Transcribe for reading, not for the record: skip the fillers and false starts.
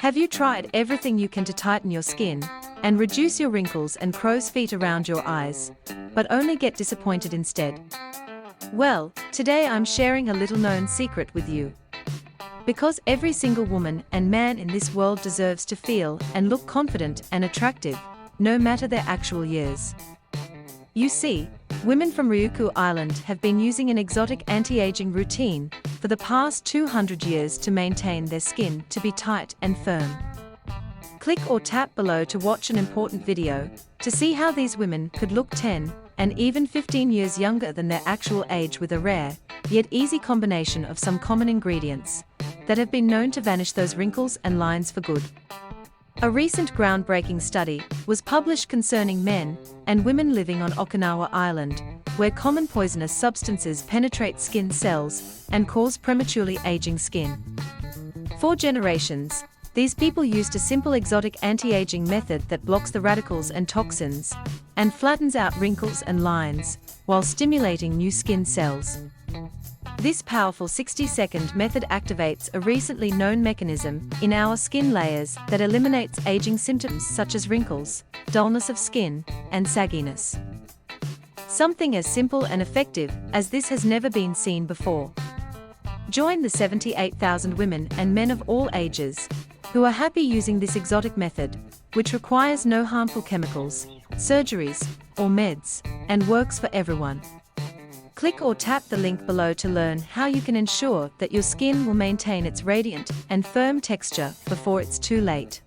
Have you tried everything you can to tighten your skin and reduce your wrinkles and crow's feet around your eyes, but only get disappointed instead? Well, today I'm sharing a little-known secret with you. Because every single woman and man in this world deserves to feel and look confident and attractive, no matter their actual years. You see, women from Ryukyu Island have been using an exotic anti-aging routine for the past 200 years to maintain their skin to be tight and firm. Click or tap below to watch an important video to see how these women could look 10 and even 15 years younger than their actual age with a rare, yet easy combination of some common ingredients that have been known to vanish those wrinkles and lines for good. A recent groundbreaking study was published concerning men and women living on Okinawa Island, where common poisonous substances penetrate skin cells and cause prematurely aging skin. For generations, these people used a simple exotic anti-aging method that blocks the radicals and toxins and flattens out wrinkles and lines while stimulating new skin cells. This powerful 60-second method activates a recently known mechanism in our skin layers that eliminates aging symptoms such as wrinkles, dullness of skin, and sagginess. Something as simple and effective as this has never been seen before. Join the 78,000 women and men of all ages who are happy using this exotic method, which requires no harmful chemicals, surgeries, or meds, and works for everyone. Click or tap the link below to learn how you can ensure that your skin will maintain its radiant and firm texture before it's too late.